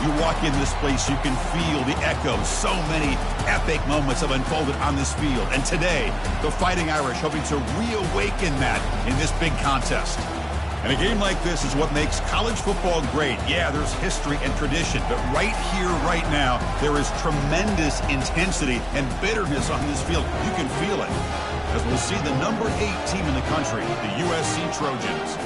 You walk in this place, you can feel the echoes. So many epic moments have unfolded on this field. And today, the Fighting Irish hoping to reawaken that in this big contest. And a game like this is what makes college football great. Yeah, there's history and tradition, but right here, right now, there is tremendous intensity and bitterness on this field. You can feel it. As we'll see the number 8 team in the country, the USC Trojans,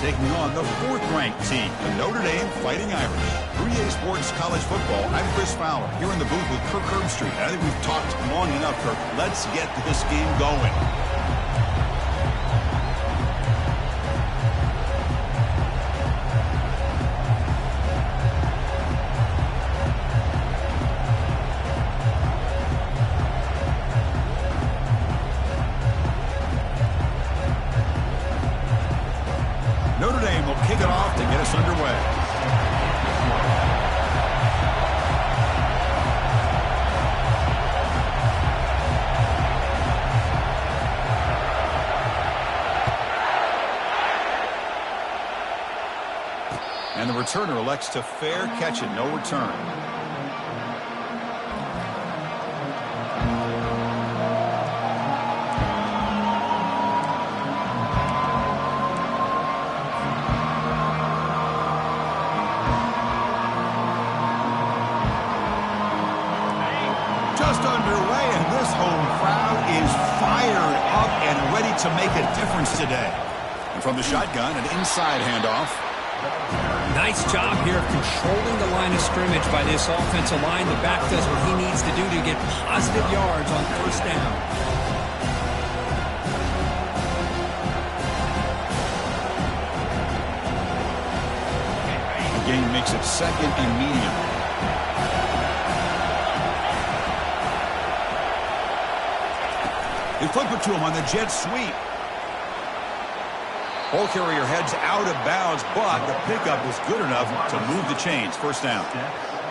taking on the 4th-ranked team, the Notre Dame Fighting Irish. 3A Sports College Football, I'm Chris Fowler, here in the booth with Kirk Herbstreit. I think we've talked long enough, Kirk. Let's get this game going. Notre Dame will kick it off to get us underway. And the returner elects to fair catch it, no return. Just underway, and this home crowd is fired up and ready to make a difference today. And from the shotgun, an inside handoff. Nice job here of controlling the line of scrimmage by this offensive line. The back does what he needs to do to get positive yards on first down. The game makes it 2nd and medium. They flip it to him on the jet sweep. Ball carrier heads out of bounds, but the pickup was good enough to move the chains. First down.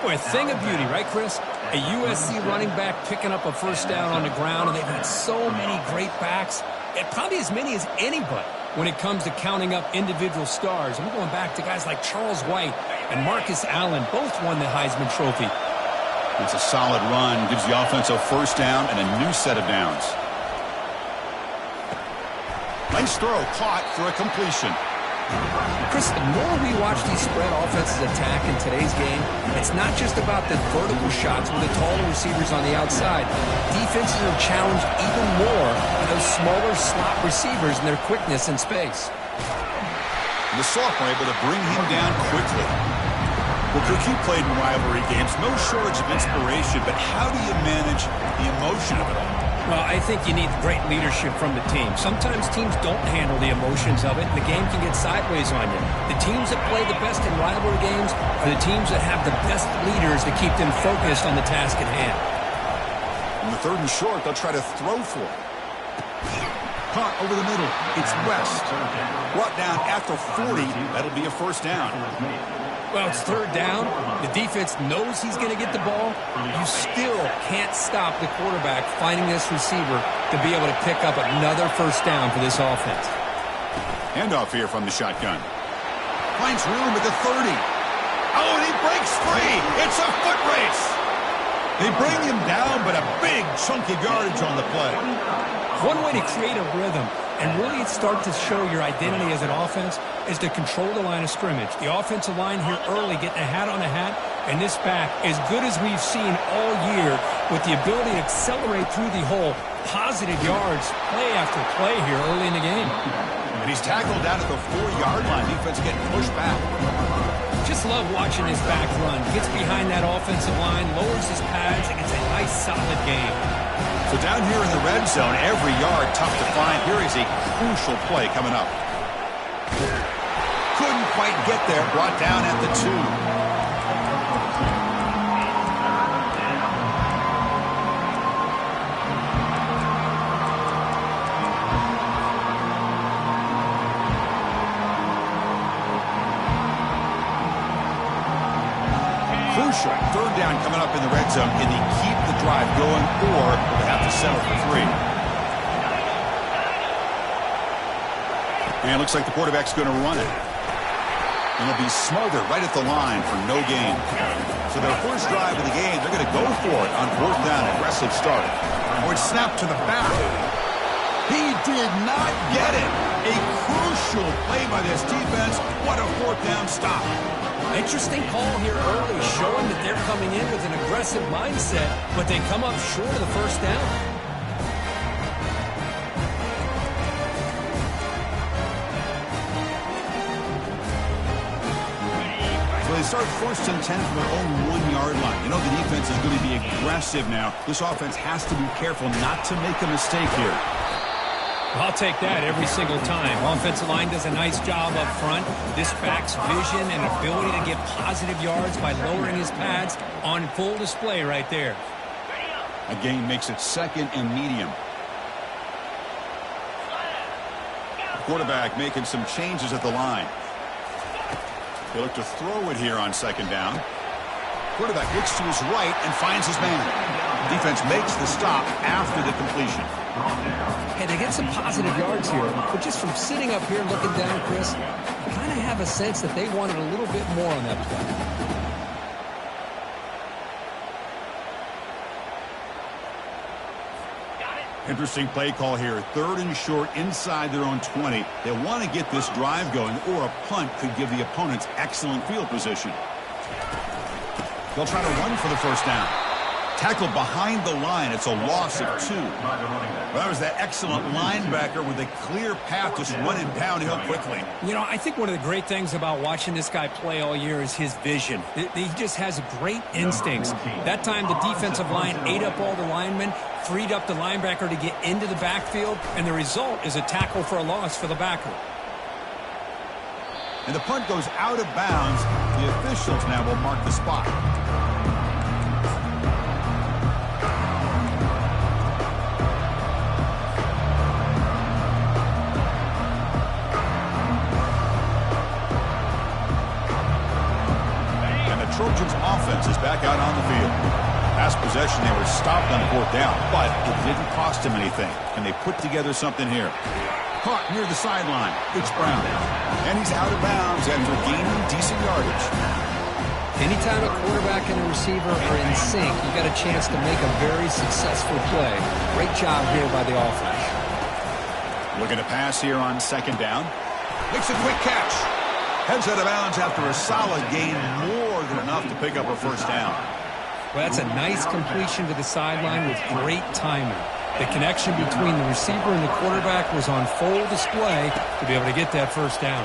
Boy, a thing of beauty, right, Chris? A USC running back picking up a first down on the ground, and they've had so many great backs, and probably as many as anybody when it comes to counting up individual stars. I'm going back to guys like Charles White and Marcus Allen. Both won the Heisman Trophy. It's a solid run. Gives the offense a first down and a new set of downs. Nice throw, caught for a completion. Chris, the more we watch these spread offenses attack in today's game, it's not just about the vertical shots with the taller receivers on the outside. Defenses are challenged even more by those smaller slot receivers and their quickness in space. The sophomore able to bring him down quickly. Well, Kirk, you played in rivalry games. No shortage of inspiration, but how do you manage the emotion of it all? Well, I think you need great leadership from the team. Sometimes teams don't handle the emotions of it, and the game can get sideways on you. The teams that play the best in rivalry games are the teams that have the best leaders to keep them focused on the task at hand. On the 3rd and short, they'll try to throw for it. Caught over the middle. It's West. Brought down at the 40. That'll be a first down. Well, it's 3rd down. The defense knows he's going to get the ball. You still can't stop the quarterback finding this receiver to be able to pick up another first down for this offense. Handoff here from the shotgun. Finds room at the 30. Oh, and he breaks free. It's a foot race. They bring him down, but a big chunk of yardage on the play. One way to create a rhythm and really start to show your identity as an offense is to control the line of scrimmage. The offensive line here early getting a hat on a hat, and this back, as good as we've seen all year, with the ability to accelerate through the hole, positive yards, play after play here early in the game. And he's tackled down at the 4-yard line. Defense getting pushed back. Just love watching his back run. Gets behind that offensive line, lowers his pads, and it's a nice, solid game. So down here in the red zone, every yard tough to find. Here is a crucial play coming up. Couldn't quite get there. Brought down at the 2. Crucial 3rd down coming up in the red zone. Can he keep the drive going, or will they have to settle for 3? And it looks like the quarterback's going to run it. And it'll be smothered right at the line for no gain. So their first drive of the game, they're going to go for it on 4th down. Aggressive start. Oh, it's snapped to the back. He did not get it. A crucial play by this defense. What a 4th down stop. Interesting call here early, showing that they're coming in with an aggressive mindset, but they come up short of the first down. So they start 1st and 10 from their own 1-yard line. You know the defense is going to be aggressive now. This offense has to be careful not to make a mistake here. I'll take that every single time. Offensive line does a nice job up front. This back's vision and ability to get positive yards by lowering his pads on full display right there. A gain makes it 2nd and medium. Quarterback making some changes at the line. They look to throw it here on 2nd down. Quarterback looks to his right and finds his man. Defense makes the stop after the completion. Hey, they get some positive yards here, but just from sitting up here looking down, Chris, I kind of have a sense that they wanted a little bit more on that play. Interesting play call here. 3rd and short inside their own 20. They want to get this drive going, or a punt could give the opponents excellent field position. They'll try to run for the first down. Tackled behind the line. It's a loss of 2. Well, that was that excellent linebacker with a clear path just running downhill quickly. You know, I think one of the great things about watching this guy play all year is his vision. He just has great instincts. That time the defensive line ate up all the linemen, freed up the linebacker to get into the backfield, and the result is a tackle for a loss for the backer. And the punt goes out of bounds. The officials now will mark the spot. Trojans offense is back out on the field. Last possession, they were stopped on 4th down, but it didn't cost them anything. And they put together something here. Caught near the sideline. It's Brown. And he's out of bounds after gaining decent yardage. Anytime a quarterback and a receiver are in sync, you got a chance to make a very successful play. Great job here by the offense. Looking to pass here on 2nd down. Makes a quick catch. Heads out of bounds after a solid gain, more than enough to pick up a first down. Well, that's a nice completion to the sideline with great timing. The connection between the receiver and the quarterback was on full display to be able to get that first down.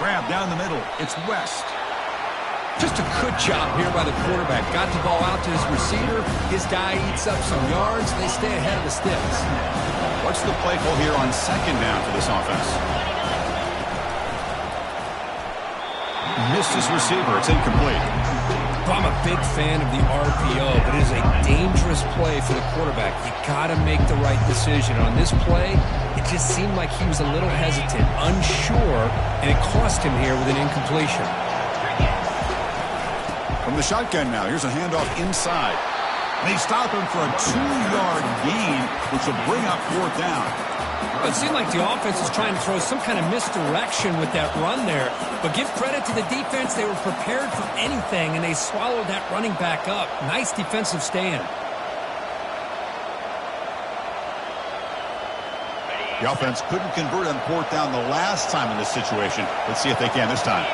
Grab down the middle. It's West. Just a good job here by the quarterback. Got the ball out to his receiver. His guy eats up some yards. They stay ahead of the sticks. What's the play call here on 2nd down for this offense? Missed his receiver. It's incomplete. Well, I'm a big fan of the RPO, but it is a dangerous play for the quarterback. You got to make the right decision. On this play, it just seemed like he was a little hesitant, unsure, and it cost him here with an incompletion. From the shotgun now, here's a handoff inside. They stop him for a 2-yard gain, which will bring up 4th down. It seemed like the offense was trying to throw some kind of misdirection with that run there. But give credit to the defense. They were prepared for anything, and they swallowed that running back up. Nice defensive stand. The offense couldn't convert on 4th down the last time in this situation. Let's see if they can this time.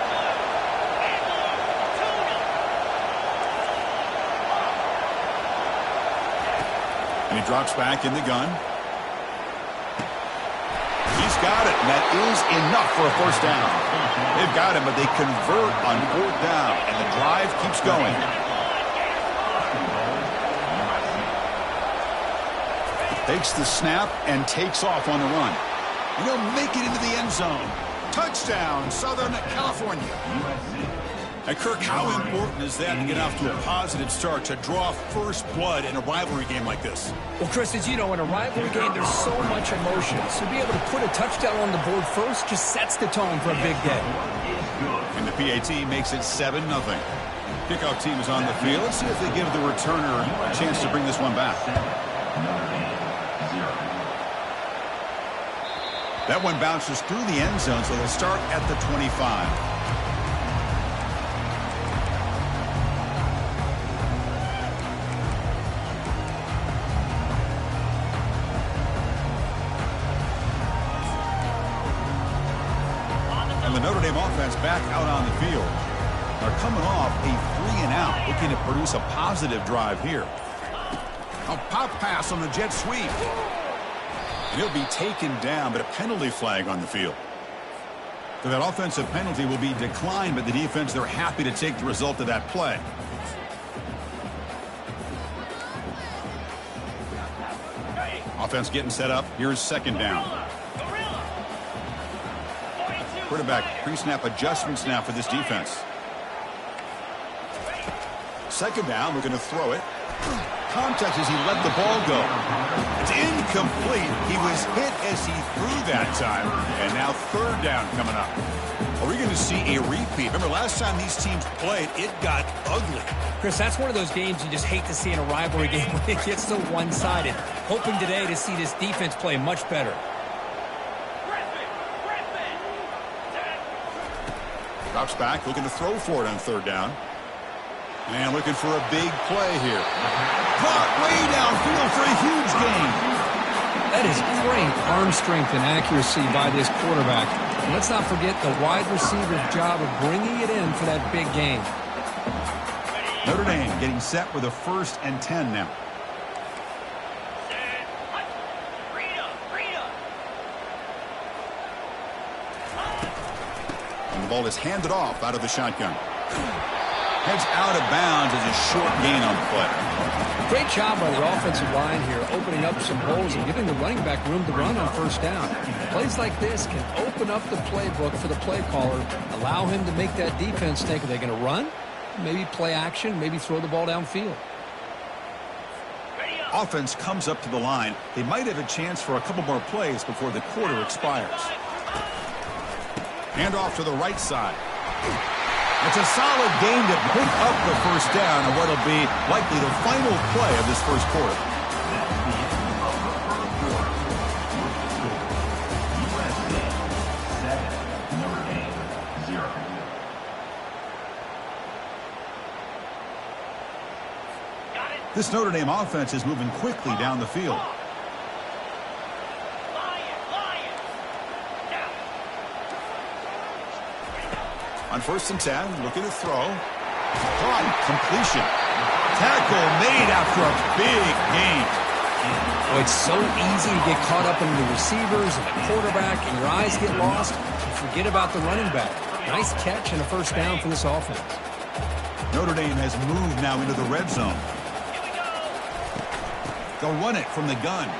And he drops back in the gun. He's got it, and that is enough for a first down. They've got him, but they convert on 4th down, and the drive keeps going. Takes the snap and takes off on the run. And he'll make it into the end zone. Touchdown, Southern California. And Kirk, how important is that to get off to a positive start, to draw first blood in a rivalry game like this? Well, Chris, as you know, in a rivalry game, there's so much emotion. So to be able to put a touchdown on the board first just sets the tone for a big day. And the PAT makes it 7-0. Kickoff team is on the field. Let's see if they give the returner a chance to bring this one back. That one bounces through the end zone, so they'll start at the 25. And the Notre Dame offense back out on the field. They're coming off a 3-and-out, looking to produce a positive drive here. A pop pass on the jet sweep. And he'll be taken down, but a penalty flag on the field. So that offensive penalty will be declined, but the defense, they're happy to take the result of that play. Offense getting set up. Here's second down. Quarterback pre-snap adjustments now for this defense. Second down, we're going to throw it. Contact as he let the ball go. It's incomplete. He was hit as he threw that time. And now third down coming up. Are we going to see a repeat? Remember, last time these teams played, it got ugly. Chris, that's one of those games you just hate to see in a rivalry game when it gets so one-sided. Hoping today to see this defense play much better. Drops back, looking to throw for it on third down. And looking for a big play here. Caught way downfield for a huge gain. That is great arm strength and accuracy by this quarterback. And let's not forget the wide receiver's job of bringing it in for that big gain. Notre Dame getting set with a 1st and 10 now. And the ball is handed off out of the shotgun. Heads out of bounds as a short gain on the play. Great job by the offensive line here, opening up some holes and giving the running back room to run on first down. Plays like this can open up the playbook for the play caller, allow him to make that defense think, are they going to run? Maybe play action, maybe throw the ball downfield. Offense comes up to the line. They might have a chance for a couple more plays before the quarter expires. Hand off to the right side. It's a solid game to pick up the first down on what will be likely the final play of this first quarter. This Notre Dame offense is moving quickly down the field. On 1st and 10, looking to throw. Caught, completion. Tackle made after a big gain. Oh, it's so easy to get caught up in the receivers and the quarterback, and your eyes get lost. You forget about the running back. Nice catch and a first down for this offense. Notre Dame has moved now into the red zone. They'll run it from the gun.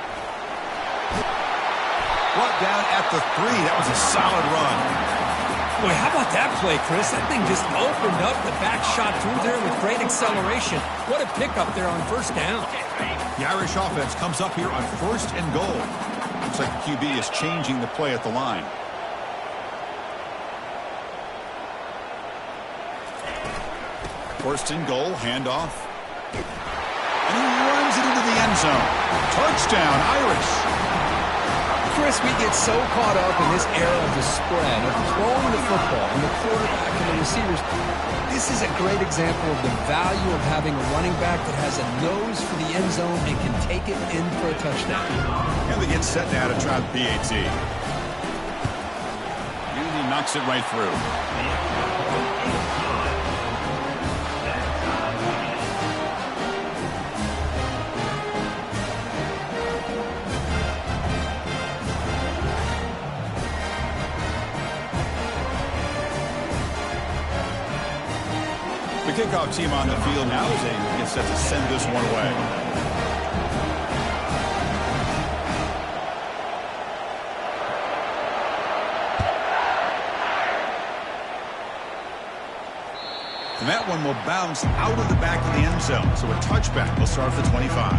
Brought down at the 3. That was a solid run. Boy, how about that play, Chris? That thing just opened up the back shot through there with great acceleration. What a pickup there on first down. The Irish offense comes up here on 1st and goal. Looks like the QB is changing the play at the line. First and goal, handoff. And he runs it into the end zone. Touchdown, Irish. Chris, we get so caught up in this era of the spread, of throwing the football and the quarterback and the receivers. This is a great example of the value of having a running back that has a nose for the end zone and can take it in for a touchdown. And they get set now to try the PAT. And he knocks it right through. The kickoff team on the field now as they get set to send this one away. And that one will bounce out of the back of the end zone. So a touchback will start at the 25.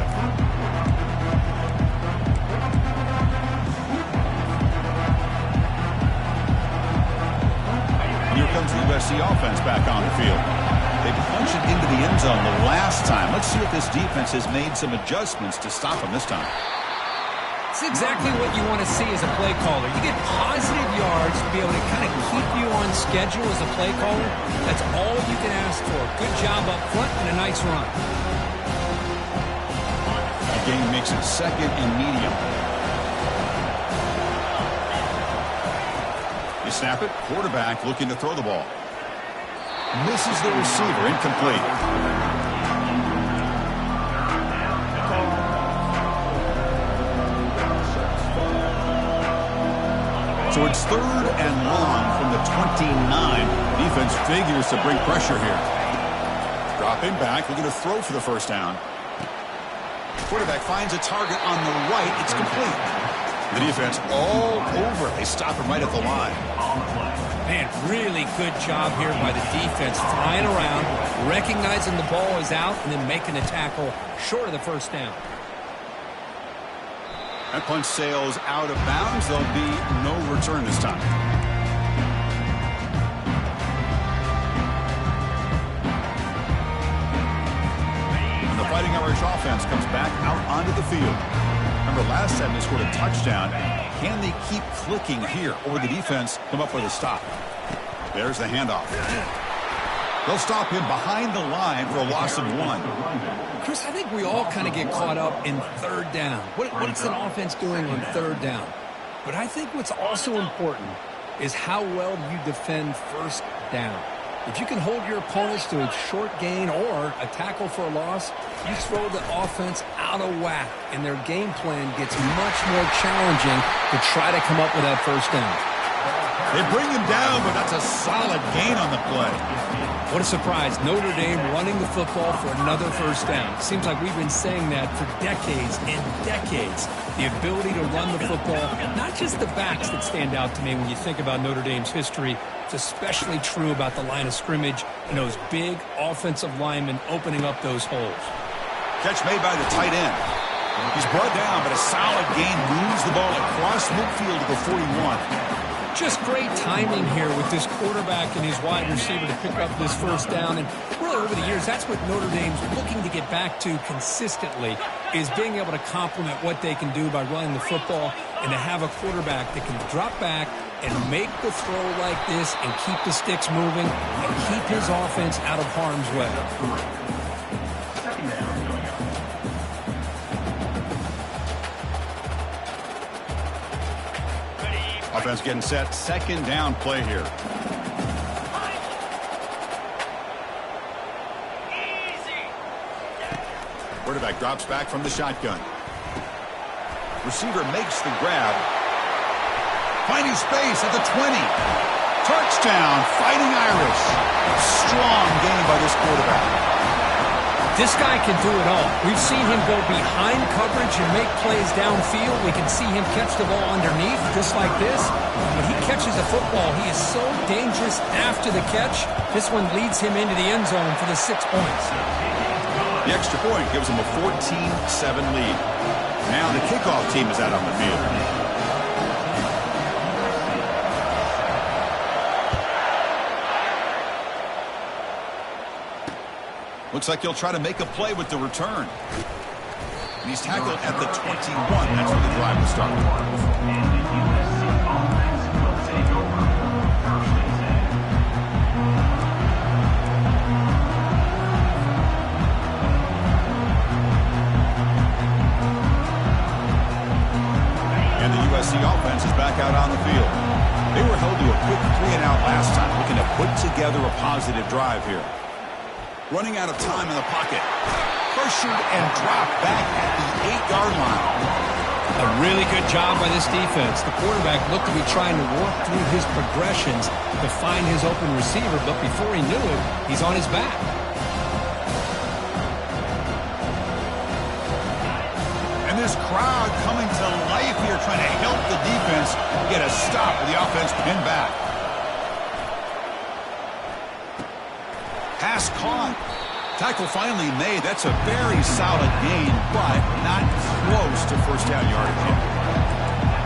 Here comes the USC offense back on the field. They punched it into the end zone the last time. Let's see if this defense has made some adjustments to stop them this time. That's exactly what you want to see as a play caller. You get positive yards to be able to kind of keep you on schedule as a play caller. That's all you can ask for. Good job up front and a nice run. The game makes it 2nd and medium. You snap it, quarterback looking to throw the ball. Misses the receiver, incomplete. So it's 3rd and long from the 29. Defense figures to bring pressure here. Dropping back, looking to throw for the first down. Quarterback finds a target on the right. It's complete. The defense all over. They stop him right at the line. Man, really good job here by the defense, flying around, recognizing the ball is out, and then making the tackle short of the first down. That punch sails out of bounds. There'll be no return this time. And the Fighting Irish offense comes back out onto the field. Remember, last time they scored a touchdown. Can they keep clicking here, or will the defense come up with a stop? There's the handoff. They'll stop him behind the line for a loss of 1. Chris, I think we all kind of get caught up in 3rd down. What's an offense doing on 3rd down? But I think what's also important is how well you defend 1st down. If you can hold your opponents to a short gain or a tackle for a loss, you throw the offense out of whack, and their game plan gets much more challenging to try to come up with that 1st down. They bring him down, but that's a solid gain on the play. What a surprise. Notre Dame running the football for another 1st down. Seems like we've been saying that for decades and decades. The ability to run the football, not just the backs that stand out to me when you think about Notre Dame's history. It's especially true about the line of scrimmage and those big offensive linemen opening up those holes. Catch made by the tight end. He's brought down, but a solid gain moves the ball across midfield to the 41. Just great timing here with this quarterback and his wide receiver to pick up this 1st down. And really over the years, that's what Notre Dame's looking to get back to consistently, is being able to complement what they can do by running the football and to have a quarterback that can drop back and make the throw like this and keep the sticks moving and keep his offense out of harm's way. Offense getting set. 2nd down play here. Quarterback drops back from the shotgun. Receiver makes the grab. Finding space at the 20. Touchdown, Fighting Irish. Strong game by this quarterback. This guy can do it all. We've seen him go behind coverage and make plays downfield. We can see him catch the ball underneath just like this. When he catches a football, he is so dangerous after the catch. This one leads him into the end zone for the 6 points. The extra point gives him a 14-7 lead. Now the kickoff team is out on the field. Looks like he'll try to make a play with the return. And he's tackled at the 21. That's where the drive will start. And the USC offense is back out on the field. They were held to a quick 3-and-out last time, looking to put together a positive drive here. Running out of time in the pocket. Pressured and dropped back at the 8-yard line. A really good job by this defense. The quarterback looked to be trying to work through his progressions to find his open receiver, but before he knew it, he's on his back. And this crowd coming to life here, trying to help the defense get a stop with the offense pinned back. Pass caught. Tackle finally made. That's a very solid gain, but not close to 1st down yardage yet.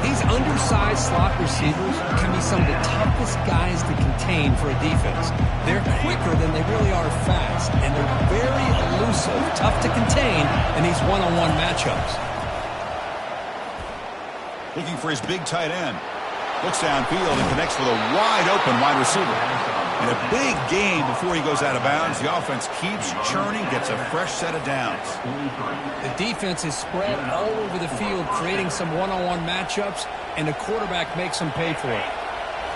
These undersized slot receivers can be some of the toughest guys to contain for a defense. They're quicker than they really are fast, and they're very elusive, tough to contain in these one-on-one matchups. Looking for his big tight end. Looks downfield and connects with a wide-open wide receiver. And a big gain before he goes out of bounds. The offense keeps churning, gets a fresh set of downs. The defense is spread all over the field, creating some one-on-one matchups, and the quarterback makes them pay for it.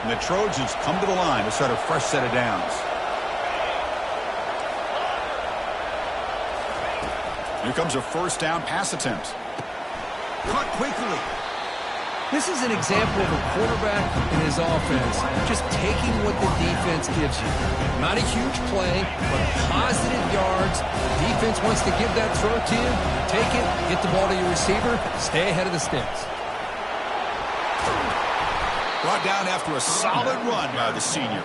And the Trojans come to the line to start a fresh set of downs. Here comes a first down pass attempt. Caught quickly. This is an example of a quarterback and his offense just taking what the defense gives you. Not a huge play, but positive yards. The defense wants to give that throw to you. Take it, get the ball to your receiver, stay ahead of the sticks. Brought down after a solid run by the senior.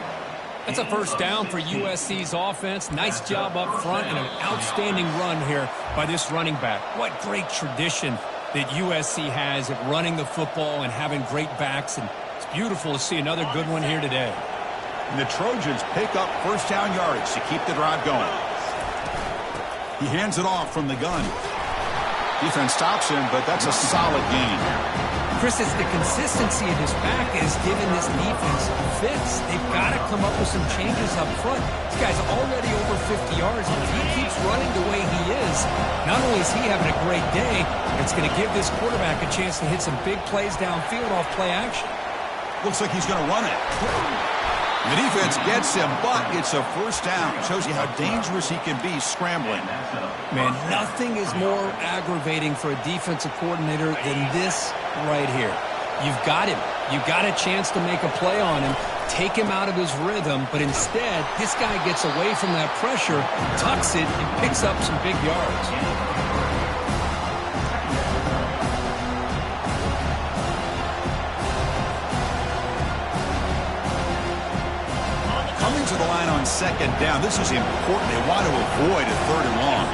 That's a first down for USC's offense. Nice job up front and an outstanding run here by this running back. What great tradition that USC has at running the football and having great backs, and it's beautiful to see another good one here today. And the Trojans pick up first down yardage to keep the drive going. He hands it off from the gun. Defense stops him, but that's a solid gain. Chris, it's the consistency of his back that has given this defense fits. They've got to come up with some changes up front. This guy's already over 50 yards, and if he keeps running the way he is, not only is he having a great day, it's going to give this quarterback a chance to hit some big plays downfield off play action. Looks like he's going to run it. The defense gets him, but it's a first down. Shows you how dangerous he can be scrambling. Man, nothing is more aggravating for a defensive coordinator than this right here. You've got him. You've got a chance to make a play on him, take him out of his rhythm, but instead, this guy gets away from that pressure, tucks it, and picks up some big yards. Coming to the line on second down. This is important. They want to avoid a third and long.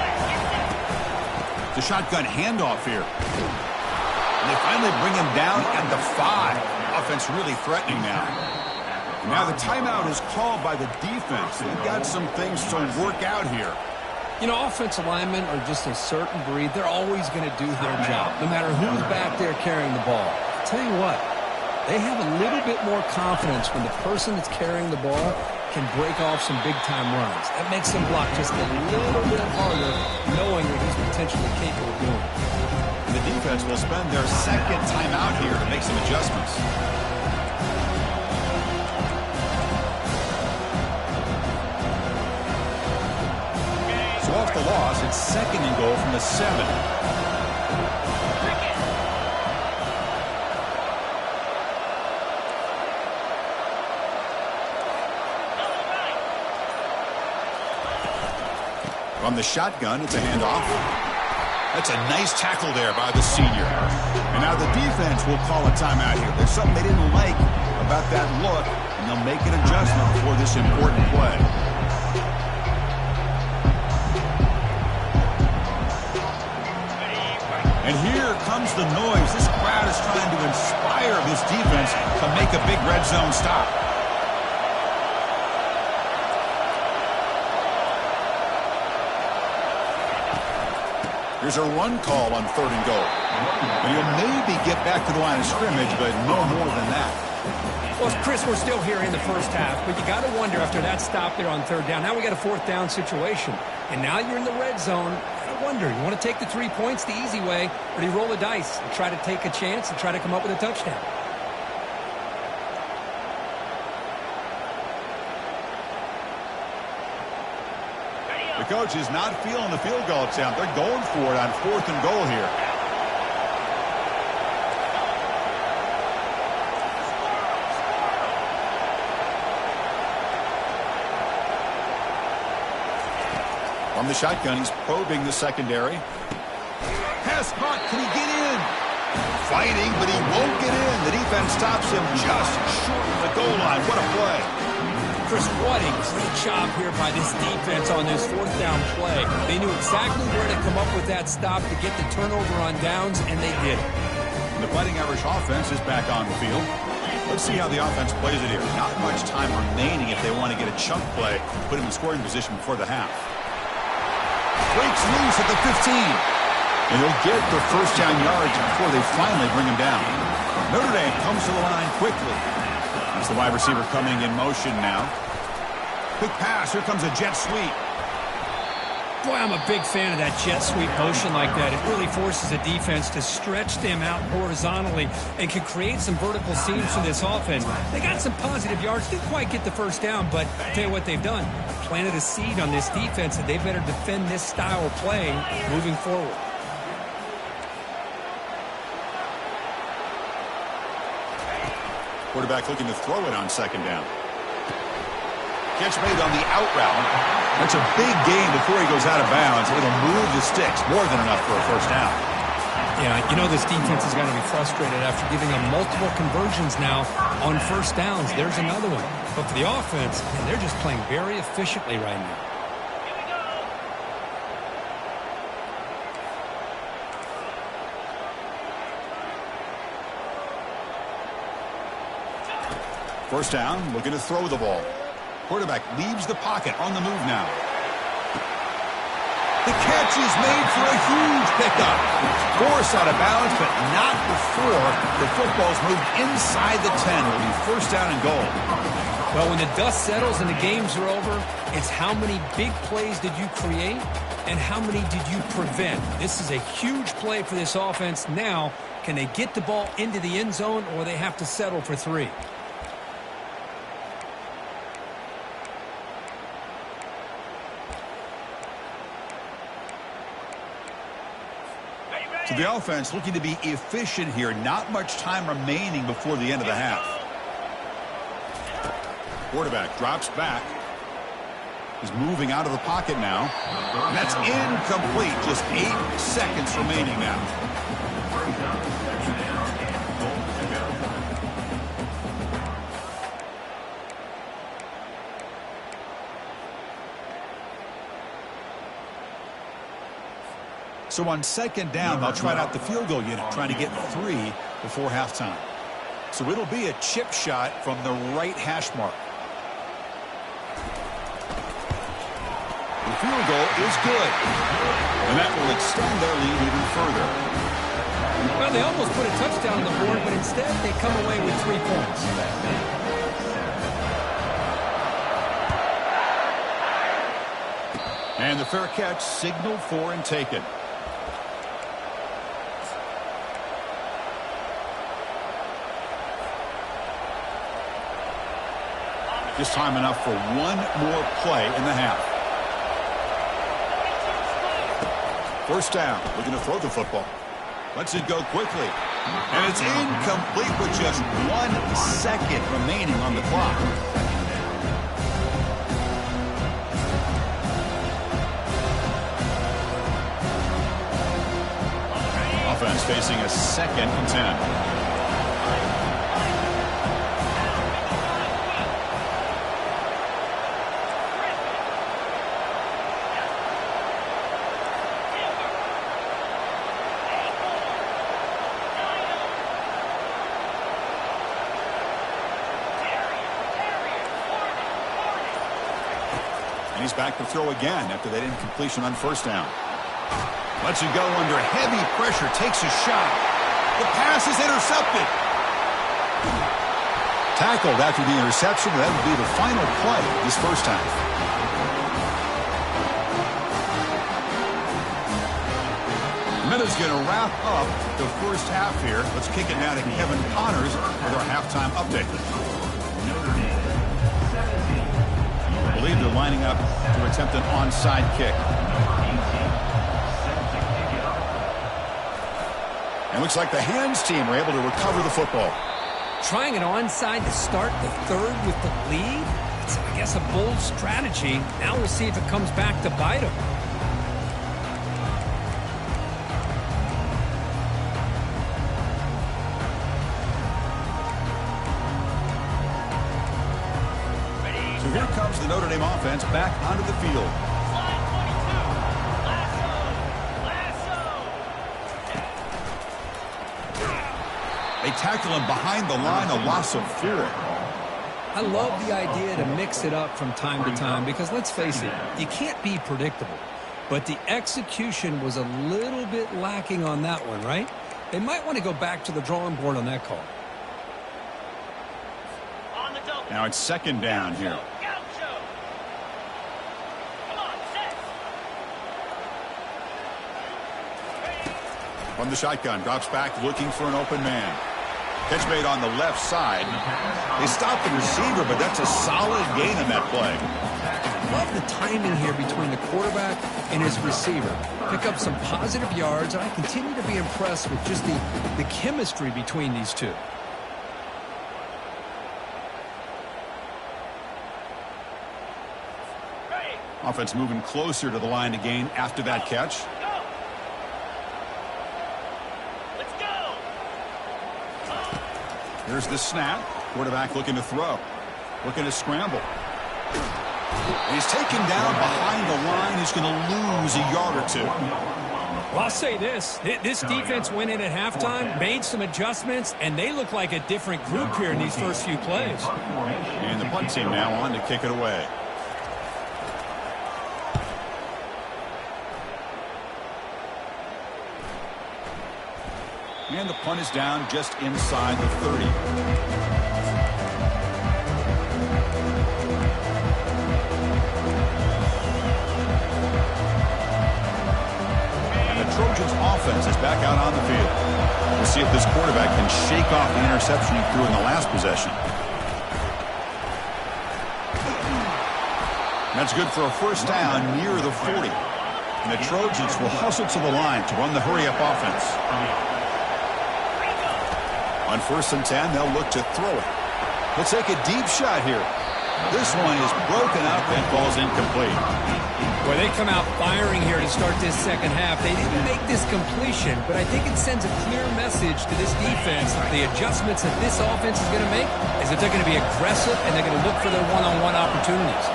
The shotgun handoff here. And they finally bring him down at the 5. Offense really threatening now. Now the timeout is called by the defense. They've got some things to work out here. You know, offensive linemen are just a certain breed. They're always going to do their job, no matter who's back there carrying the ball. I'll tell you what, they have a little bit more confidence when the person that's carrying the ball can break off some big-time runs. That makes them block just a little bit harder, knowing what he's potentially capable of doing. And the defense will spend their second timeout here to make some adjustments. So off the loss, it's second and goal from the 7. From the shotgun, it's a handoff. That's a nice tackle there by the senior. And now the defense will call a timeout here. There's something they didn't like about that look, and they'll make an adjustment for this important play. And here comes the noise. This crowd is trying to inspire this defense to make a big red zone stop. Here's a run call on third and goal. And he'll maybe get back to the line of scrimmage, but no more than that. Well, Chris, we're still here in the first half, but you got to wonder after that stop there on third down. Now we got a fourth down situation, and now you're in the red zone. I wonder, you want to take the 3 points the easy way, or do you roll the dice and try to take a chance and try to come up with a touchdown? The coach is not feeling the field goal attempt. They're going for it on fourth and goal here. From the shotgun, he's probing the secondary. Pass caught. Can he get in? Fighting, but he won't get in. The defense stops him just short of the goal line. What a play. Chris, what a great job here by this defense on this fourth down play. They knew exactly where to come up with that stop to get the turnover on downs, and they did it. The Fighting Irish offense is back on the field. Let's see how the offense plays it here. Not much time remaining if they want to get a chunk play, put him in scoring position before the half. Breaks loose at the 15. And he'll get the first down yards before they finally bring him down. Notre Dame comes to the line quickly. As the wide receiver coming in motion now. Quick pass. Here comes a jet sweep. Boy, I'm a big fan of that jet sweep motion like that. It really forces a defense to stretch them out horizontally and can create some vertical seams for this offense. They got some positive yards. Didn't quite get the first down, but I'll tell you what they've done. Planted a seed on this defense, and they better defend this style of play moving forward. Quarterback looking to throw it on second down. Catch made on the out route. That's a big gain before he goes out of bounds. It'll move the sticks. More than enough for a first down. Yeah, you know this defense is going to be frustrated after giving them multiple conversions now on first downs. There's another one. But for the offense, man, they're just playing very efficiently right now. First down, looking to throw the ball. Quarterback leaves the pocket on the move now. The catch is made for a huge pickup. Forced out of bounds, but not before the football's moved inside the 10. It'll be first down and goal. Well, when the dust settles and the games are over, it's how many big plays did you create and how many did you prevent. This is a huge play for this offense. Now, can they get the ball into the end zone or they have to settle for 3? So the offense looking to be efficient here. Not much time remaining before the end of the half. Quarterback drops back. He's moving out of the pocket now. And that's incomplete. Just 8 seconds remaining now. So on second down, they'll try out the field goal unit, trying to get 3 before halftime. So it'll be a chip shot from the right hash mark. The field goal is good. And that will extend their lead even further. Well, they almost put a touchdown on the board, but instead they come away with 3 points. And the fair catch signaled for and taken. Just time enough for one more play in the half. First down, looking to throw the football. Lets it go quickly. And it's incomplete with just 1 second remaining on the clock. Offense facing a 2nd and 10. And he's back to throw again after that incompletion on first down. Lets it go under heavy pressure, takes a shot. The pass is intercepted. Tackled after the interception. That would be the final play this first half. Minutes going to wrap up the first half here. Let's kick it now to Kevin Connors with our halftime update. I believe they're lining up to attempt an onside kick. And looks like the hands team were able to recover the football. Trying an onside to start the third with the lead? It's, I guess, a bold strategy. Now we'll see if it comes back to bite them. So here comes the Notre Dame offense back onto the field. They tackle him behind the line, a loss of 4. I love the idea to mix it up from time to time because, let's face it, you can't be predictable. But the execution was a little bit lacking on that one, right? They might want to go back to the drawing board on that call. Now it's second down here. From the shotgun, drops back looking for an open man. Catch made on the left side. They stopped the receiver, but that's a solid gain on that play. Love the timing here between the quarterback and his receiver. Pick up some positive yards, and I continue to be impressed with just the chemistry between these two. Offense moving closer to the line to gain after that catch. Here's the snap. Quarterback looking to throw. Looking to scramble. And he's taken down behind the line. He's going to lose a yard or two. Well, I'll say this. This defense went in at halftime, made some adjustments, and they look like a different group here in these first few plays. And the punt team now on to kick it away. And the punt is down just inside the 30. And the Trojans offense is back out on the field. We'll see if this quarterback can shake off the interception he threw in the last possession. That's good for a first down near the 40. And the Trojans will hustle to the line to run the hurry-up offense. On 1st and 10, they'll look to throw it. He'll take a deep shot here. This one is broken up and falls incomplete. Boy, they come out firing here to start this second half. They didn't make this completion, but I think it sends a clear message to this defense that the adjustments that this offense is going to make is that they're going to be aggressive and they're going to look for their one-on-one opportunities.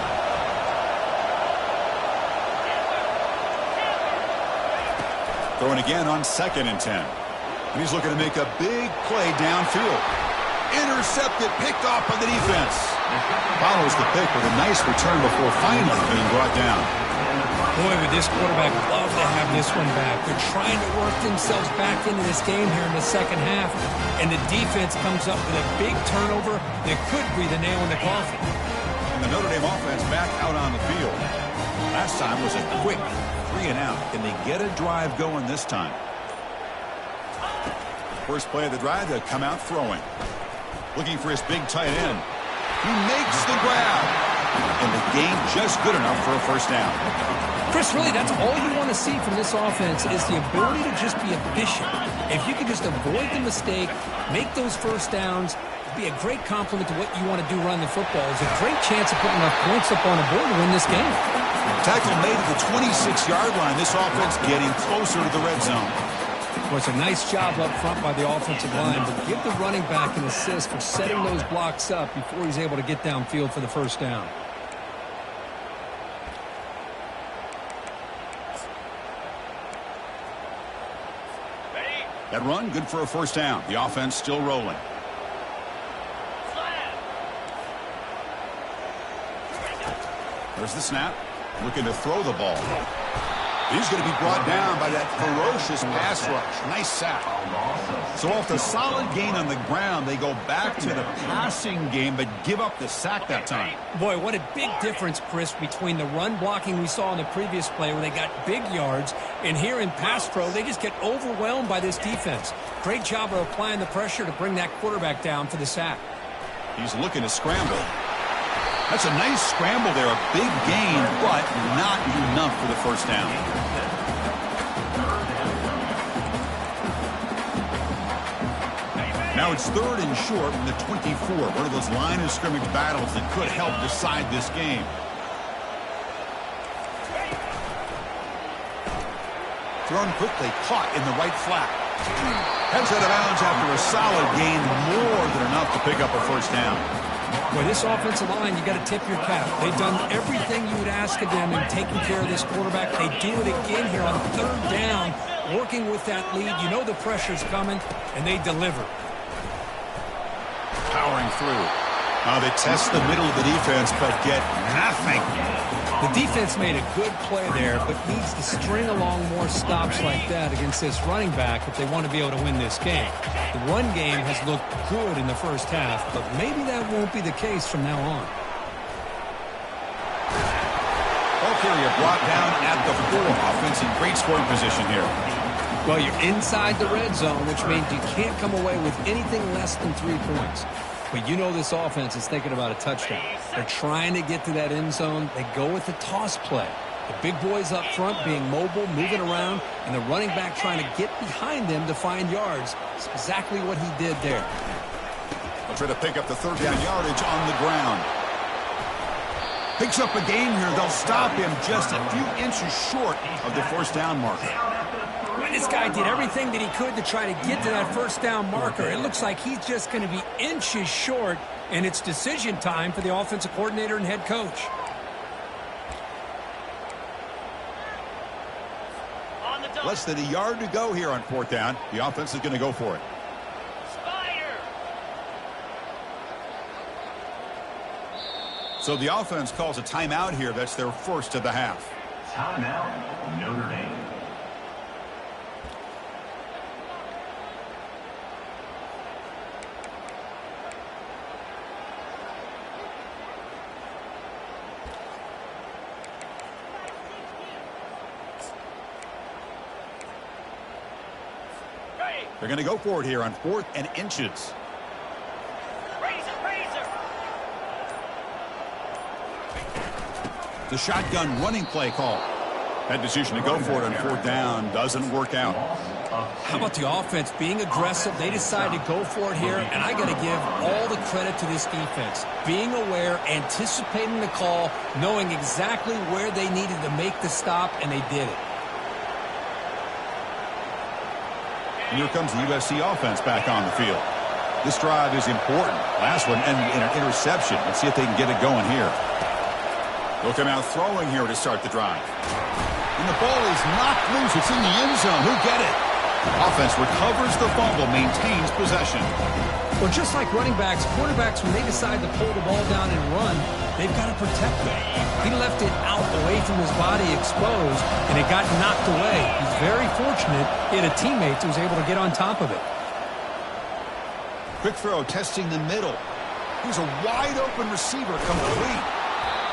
Throwing again on 2nd and 10. He's looking to make a big play downfield. Intercepted, picked off by the defense. Follows the pick with a nice return before finally being brought down. Boy, would this quarterback love to have this one back. They're trying to work themselves back into this game here in the second half, and the defense comes up with a big turnover that could be the nail in the coffin. And the Notre Dame offense back out on the field. Last time was a quick 3 and out. Can they get a drive going this time? First play of the drive, they'll come out throwing. Looking for his big tight end. He makes the grab. And the game just good enough for a first down. Chris, really, that's all you want to see from this offense is the ability to just be efficient. If you can just avoid the mistake, make those first downs, it'd be a great compliment to what you want to do running the football. It's a great chance of putting enough points up on the board to win this game. Tackle made at the 26-yard line. This offense getting closer to the red zone. Well, it's a nice job up front by the offensive line, but give the running back an assist for setting those blocks up before he's able to get downfield for the first down. That run, good for a first down. The offense still rolling. There's the snap. Looking to throw the ball. He's going to be brought down by that ferocious pass rush. Nice sack. So off the solid gain on the ground, they go back to the passing game, but give up the sack that time. Boy, what a big difference, Chris, between the run blocking we saw in the previous play where they got big yards, and here in pass pro, they just get overwhelmed by this defense. Great job of applying the pressure to bring that quarterback down for the sack. He's looking to scramble. That's a nice scramble there, a big gain, but not enough for the first down. Now it's 3rd and short from the 24. One of those line of scrimmage battles that could help decide this game. Thrown quickly, caught in the right flat. Heads out of bounds after a solid gain, more than enough to pick up a first down. Boy, this offensive line, you got to tip your cap. They've done everything you would ask of them in taking care of this quarterback. They do it again here on 3rd down, working with that lead. You know the pressure's coming, and they deliver. Powering through. Now they test the middle of the defense, but get nothing. The defense made a good play there, but needs to string along more stops like that against this running back if they want to be able to win this game. The run game has looked good in the first half, but maybe that won't be the case from now on. Ball carrier brought down at the 4. Offense in great scoring position here. Well, you're inside the red zone, which means you can't come away with anything less than 3 points. But you know this offense is thinking about a touchdown. They're trying to get to that end zone. They go with the toss play. The big boys up front being mobile, moving around, and the running back trying to get behind them to find yards. It's exactly what he did there. They'll try to pick up the 3rd down yardage on the ground. Picks up a gain here. They'll stop him just a few inches short of the 1st down marker. This guy did everything that he could to try to get to that 1st down marker. It looks like he's just going to be inches short, and it's decision time for the offensive coordinator and head coach. Less than a yard to go here on 4th down. The offense is going to go for it. So the offense calls a timeout here. That's their first of the half. Timeout, Notre Dame. They're going to go for it here on 4th and inches. The shotgun running play call. That decision to go for it on 4th down doesn't work out. How about the offense being aggressive? They decide to go for it here, and I got to give all the credit to this defense. Being aware, anticipating the call, knowing exactly where they needed to make the stop, and they did it. And here comes the USC offense back on the field. This drive is important. Last one, and an interception. Let's see if they can get it going here. They'll come out throwing here to start the drive. And the ball is knocked loose. It's in the end zone. Who'll get it? Offense recovers the fumble, maintains possession. Well, just like running backs, quarterbacks, when they decide to pull the ball down and run, they've got to protect it. He left it out away from his body exposed, and it got knocked away. He's very fortunate he had a teammate who was able to get on top of it. Quick throw, testing the middle. Here's a wide-open receiver, complete.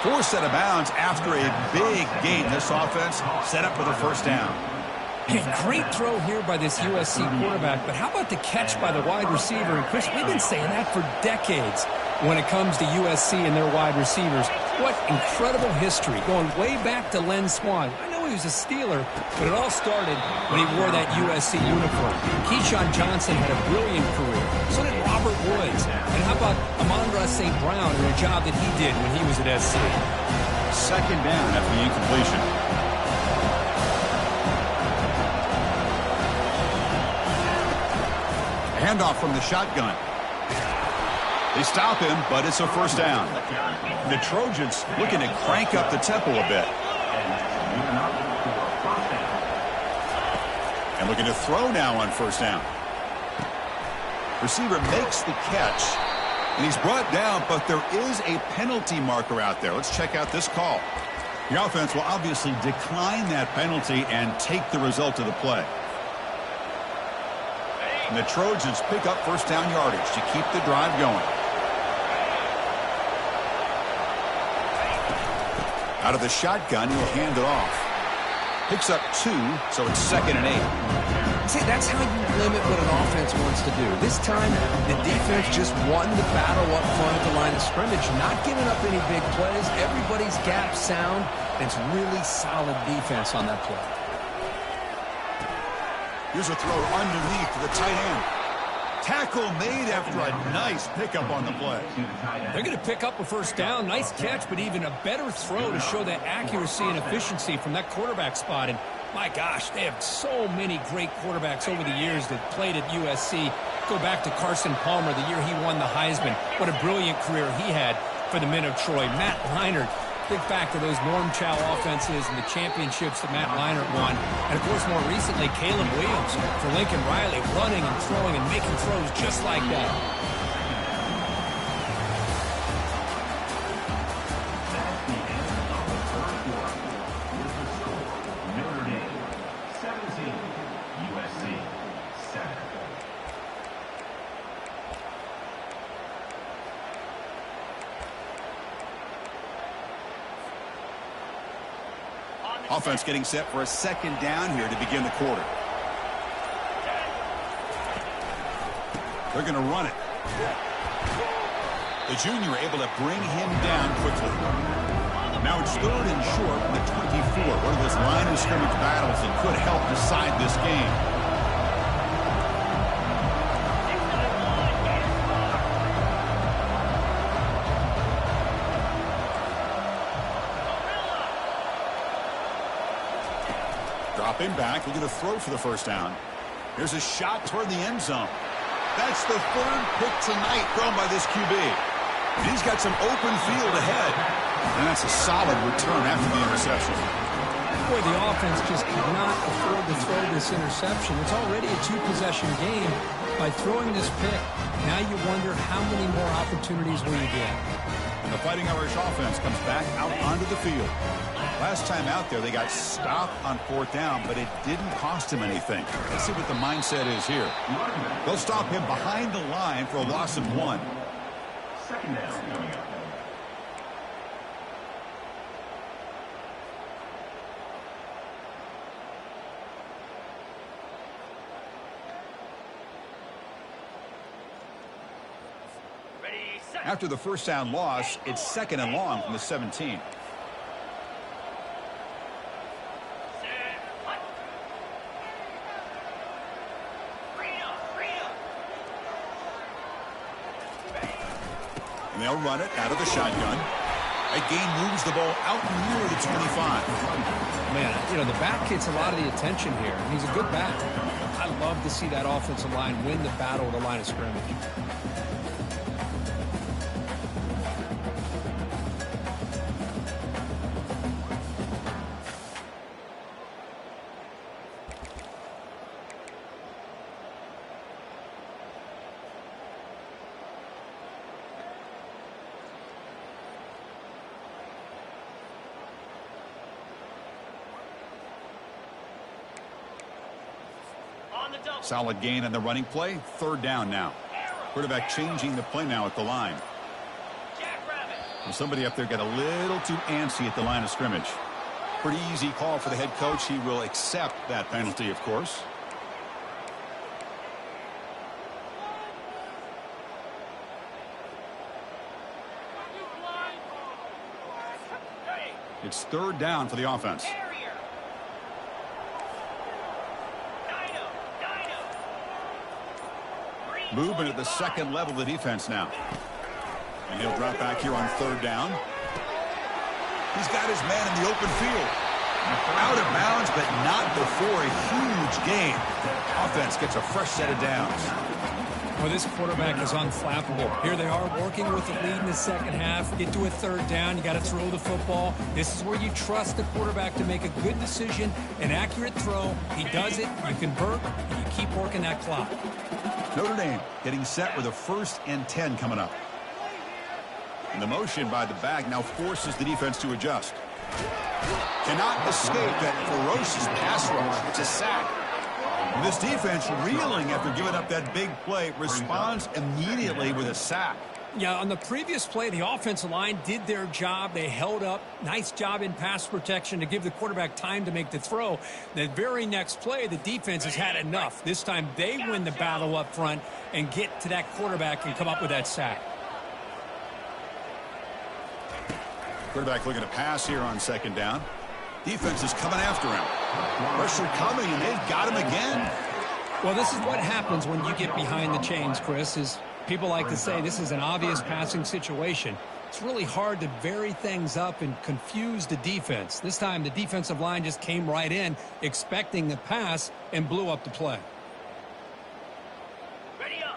Forced out of bounds after a big gain. This offense set up for the 1st down. Hey, great throw here by this USC quarterback, but how about the catch by the wide receiver? And Chris, we've been saying that for decades when it comes to USC and their wide receivers. What incredible history, going way back to Len Swan. I know he was a Steeler, but it all started when he wore that USC uniform. Keyshawn Johnson had a brilliant career. So did Robert Woods. And how about Amon-Ra St. Brown and the job that he did when he was at SC? 2nd down after the incompletion. Handoff from the shotgun. They stop him, but it's a 1st down. The Trojans looking to crank up the tempo a bit. And looking to throw now on 1st down. Receiver makes the catch, and he's brought down, but there is a penalty marker out there. Let's check out this call. The offense will obviously decline that penalty and take the result of the play. And the Trojans pick up 1st down yardage to keep the drive going. Out of the shotgun, he'll hand it off. Picks up 2, so it's 2nd and 8. See, that's how you limit what an offense wants to do. This time, the defense just won the battle up front at the line of scrimmage, not giving up any big plays. Everybody's gap sound, and it's really solid defense on that play. Here's a throw underneath to the tight end. Tackle made after a nice pickup on the play. They're going to pick up a 1st down. Nice catch, but even a better throw to show that accuracy and efficiency from that quarterback spot. And my gosh, they have so many great quarterbacks over the years that played at USC. Go back to Carson Palmer, the year he won the Heisman. What a brilliant career he had for the men of Troy. Matt Leinart, think back to those Norm Chow offenses and the championships that Matt Leinart won. And, of course, more recently, Caleb Williams for Lincoln Riley, running and throwing and making throws just like that. Offense getting set for a second down here to begin the quarter. They're going to run it. The junior able to bring him down quickly. Now it's 3rd and short from the 24. One of those line of scrimmage battles that could help decide this game. Dropping back, looking to throw for the first down. Here's a shot toward the end zone. That's the 3rd pick tonight thrown by this QB. And he's got some open field ahead. And that's a solid return after the interception. Boy, the offense just could not afford to throw this interception. It's already a 2-possession game. By throwing this pick, now you wonder how many more opportunities will you get. And the Fighting Irish offense comes back out onto the field. Last time out there, they got stopped on 4th down, but it didn't cost him anything. Let's see what the mindset is here. They'll stop him behind the line for a loss of 1. Second down coming up. After the first down loss, it's 2nd and long from the 17. And they'll run it out of the shotgun. That gain moves the ball out near the 25. Man, you know, the back gets a lot of the attention here. He's a good back. I love to see that offensive line win the battle at the line of scrimmage. Solid gain on the running play. 3rd down now. Quarterback changing the play now at the line. Well, somebody up there got a little too antsy at the line of scrimmage. Pretty easy call for the head coach. He will accept that penalty, of course. It's 3rd down for the offense. Movement at the second level of the defense now. And he'll drop back here on 3rd down. He's got his man in the open field. Out of bounds, but not before a huge gain. Offense gets a fresh set of downs. Well, this quarterback is unflappable. Here they are working with the lead in the second half. Get to a 3rd down. You got to throw the football. This is where you trust the quarterback to make a good decision, an accurate throw. He does it. You convert. And you keep working that clock. Notre Dame getting set with a 1st and 10 coming up. And the motion by the back now forces the defense to adjust. Cannot escape that ferocious pass rush. It's a sack. And this defense reeling after giving up that big play responds immediately with a sack. Yeah, on the previous play, the offensive line did their job. They held up. Nice job in pass protection to give the quarterback time to make the throw. The very next play, the defense has had enough. This time they win the battle up front and get to that quarterback and come up with that sack. Quarterback looking to pass here on 2nd down. Defense is coming after him. Pressure coming, and they've got him again. Well, this is what happens when you get behind the chains, Chris, is people like to say this is an obvious passing situation. It's really hard to vary things up and confuse the defense. This time the defensive line just came right in expecting the pass and blew up the play.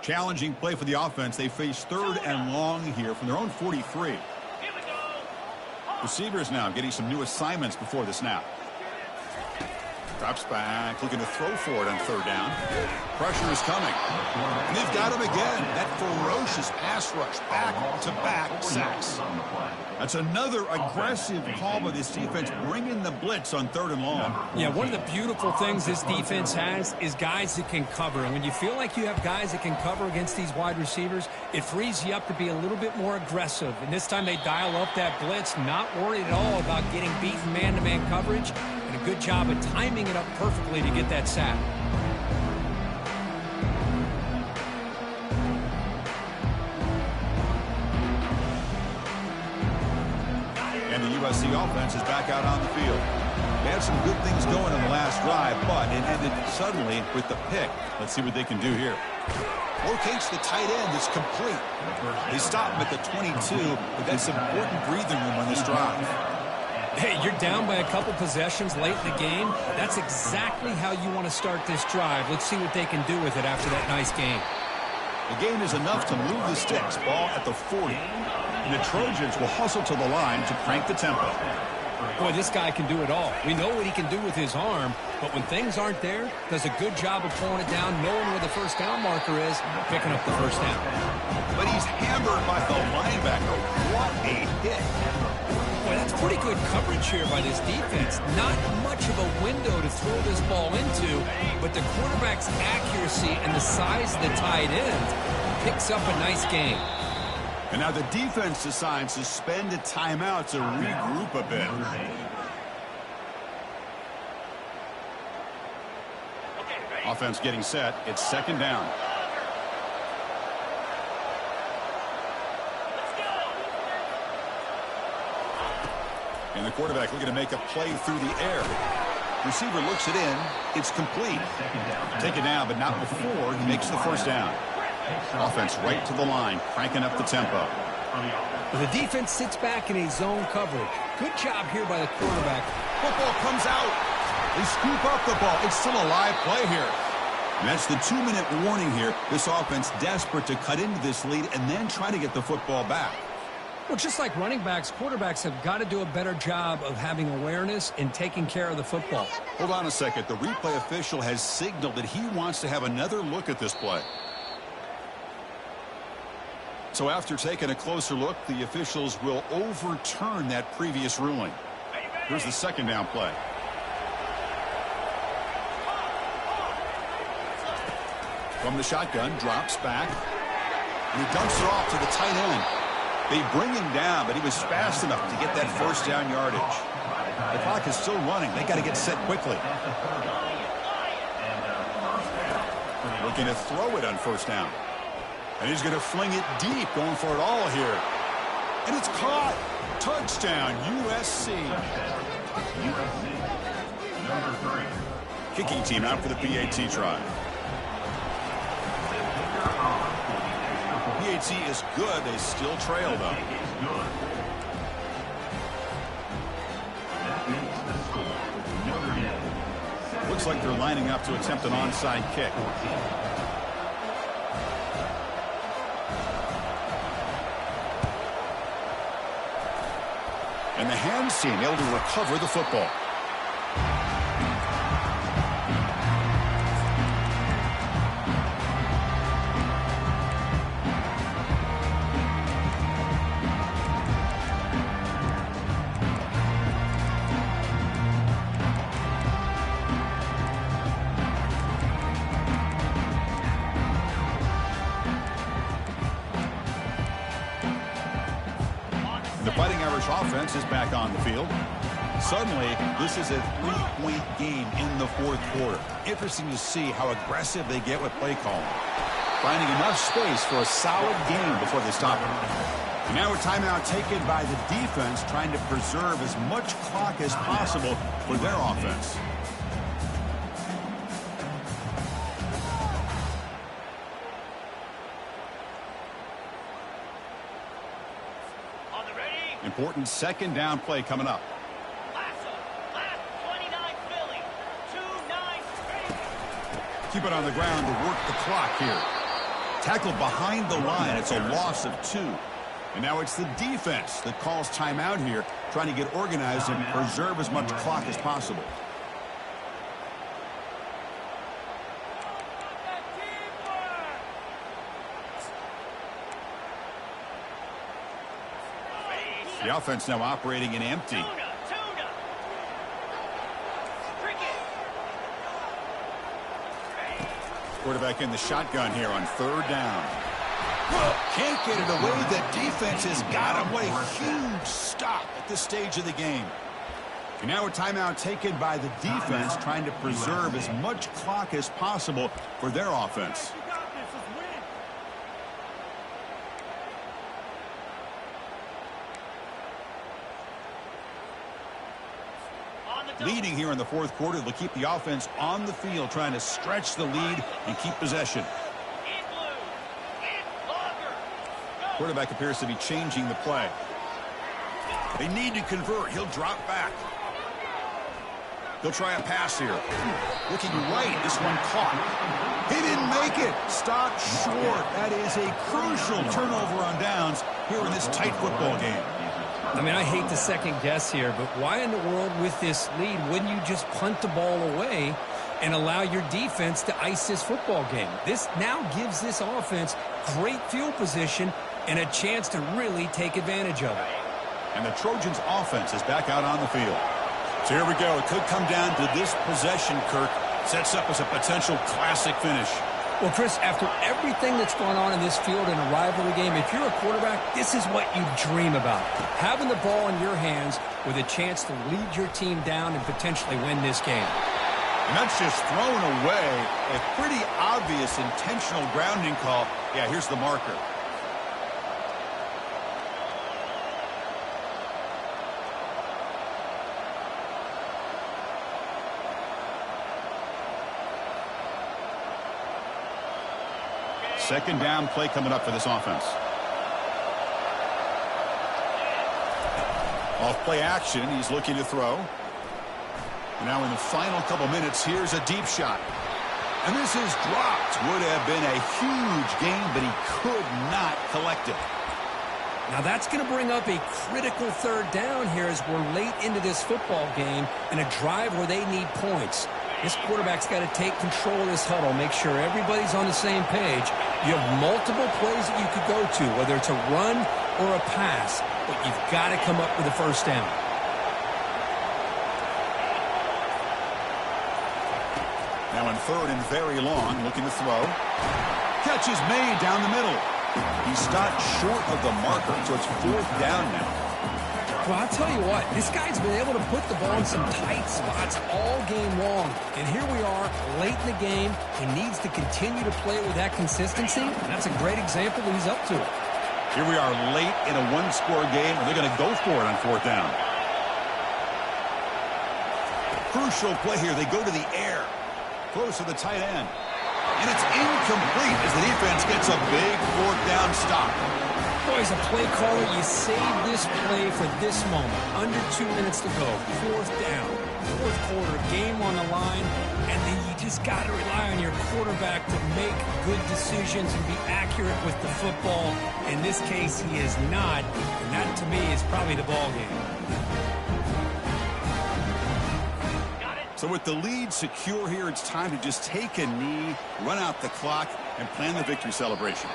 Challenging play for the offense. They face 3rd and long here from their own 43. Receivers now getting some new assignments before the snap. Drops back, looking to throw for it on 3rd down. pressure is coming. And they've got him again. That ferocious pass rush, back-to-back sacks. That's another aggressive call by this defense, bringing the blitz on 3rd and long. Yeah, one of the beautiful things this defense has is guys that can cover. And when you feel like you have guys that can cover against these wide receivers, it frees you up to be a little bit more aggressive. And this time they dial up that blitz, not worried at all about getting beaten man-to-man coverage. And a good job of timing it up perfectly to get that sack. And the USC offense is back out on the field. They had some good things going in the last drive, but it ended suddenly with the pick. Let's see what they can do here. Locates the tight end. It's complete. They stop him at the 22, but that's important breathing room on this drive. Hey, you're down by a couple possessions late in the game. That's exactly how you want to start this drive. Let's see what they can do with it after that nice game. The gain is enough to move the sticks. Ball at the 40. And the Trojans will hustle to the line to crank the tempo. Boy, this guy can do it all. We know what he can do with his arm, but when things aren't there, does a good job of pulling it down, knowing where the first down marker is, picking up the first down. But he's hammered by the linebacker. What a hit. Boy, that's pretty good coverage here by this defense. Not much of a window to throw this ball into, but the quarterback's accuracy and the size of the tight end picks up a nice game. And now the defense decides to spend a timeout to regroup a bit. Offense getting set. It's 2nd down. And the quarterback looking to make a play through the air. Receiver looks it in. It's complete. Take it down, but not before he makes the first down. Offense right to the line, cranking up the tempo. The defense sits back in a zone coverage. Good job here by the quarterback. Football comes out. They scoop up the ball. It's still a live play here. And that's the 2-minute warning here. This offense desperate to cut into this lead and then try to get the football back. Well, just like running backs, quarterbacks have got to do a better job of having awareness and taking care of the football. Hold on a second. The replay official has signaled that he wants to have another look at this play. So after taking a closer look, the officials will overturn that previous ruling. Here's the 2nd down play. From the shotgun, drops back. And he dumps it off to the tight end. They bring him down, but he was fast enough to get that first down yardage. The clock is still running. They got to get set quickly. Looking to throw it on first down. And he's going to fling it deep, going for it all here. And it's caught. Touchdown, USC. Kicking team out for the PAT try. PAT is good. They still trail, though. Looks like they're lining up to attempt an onside kick. And the hands team able to recover the football. Offense is back on the field. Suddenly, this is a 3-point game in the 4th quarter. Interesting to see how aggressive they get with play calling. Finding enough space for a solid game before they stop it. And now a timeout taken by the defense, trying to preserve as much clock as possible for their offense. Important 2nd down play coming up. Keep it on the ground to work the clock here. Tackled behind the line. It's a loss of 2. And now it's the defense that calls timeout here, trying to get organized and preserve as much clock as possible. The offense now operating in empty. Quarterback in the shotgun here on 3rd down. Can't get it away. The defense has got him. What a huge stop at this stage of the game. And now a timeout taken by the defense, trying to preserve as much clock as possible for their offense. Leading here in the 4th quarter, they'll keep the offense on the field, trying to stretch the lead and keep possession. Quarterback appears to be changing the play. They need to convert. He'll drop back. He'll try a pass here. Looking right. This one caught. He didn't make it. Stopped short. That is a crucial turnover on downs here in this tight football game. I mean, I hate to second guess here, but why in the world with this lead wouldn't you just punt the ball away and allow your defense to ice this football game? This now gives this offense great field position and a chance to really take advantage of it. And the Trojans' offense is back out on the field. So here we go. It could come down to this possession, Kirk. Sets up as a potential classic finish. Well, Chris, after everything that's gone on in this field in a rivalry game, if you're a quarterback, this is what you dream about. Having the ball in your hands with a chance to lead your team down and potentially win this game. And that's just thrown away. A pretty obvious intentional grounding call. Yeah, here's the marker. Second down play coming up for this offense. Off play action. He's looking to throw. And now in the final couple minutes, here's a deep shot. And this is dropped. Would have been a huge gain, but he could not collect it. Now that's going to bring up a critical 3rd down here as we're late into this football game in a drive where they need points. This quarterback's got to take control of this huddle, make sure everybody's on the same page. You have multiple plays that you could go to, whether it's a run or a pass, but you've got to come up with a 1st down. Now in 3rd and very long, looking to throw. Catch is made down the middle. He stopped short of the marker, so it's 4th down now. Well, I'll tell you what, this guy's been able to put the ball in some tight spots all game long. And here we are, late in the game. He needs to continue to play with that consistency. And that's a great example that he's up to it. Here we are late in a 1-score game, and they're going to go for it on 4th down. Crucial play here. They go to the air. Close to the tight end. And it's incomplete as the defense gets a big 4th down stop. Boy, as a play caller, you save this play for this moment. Under 2 minutes to go. 4th down. 4th quarter, game on the line. And then you just got to rely on your quarterback to make good decisions and be accurate with the football. In this case, he is not. And that, to me, is probably the ball game. So with the lead secure here, it's time to just take a knee, run out the clock, and plan the victory celebration.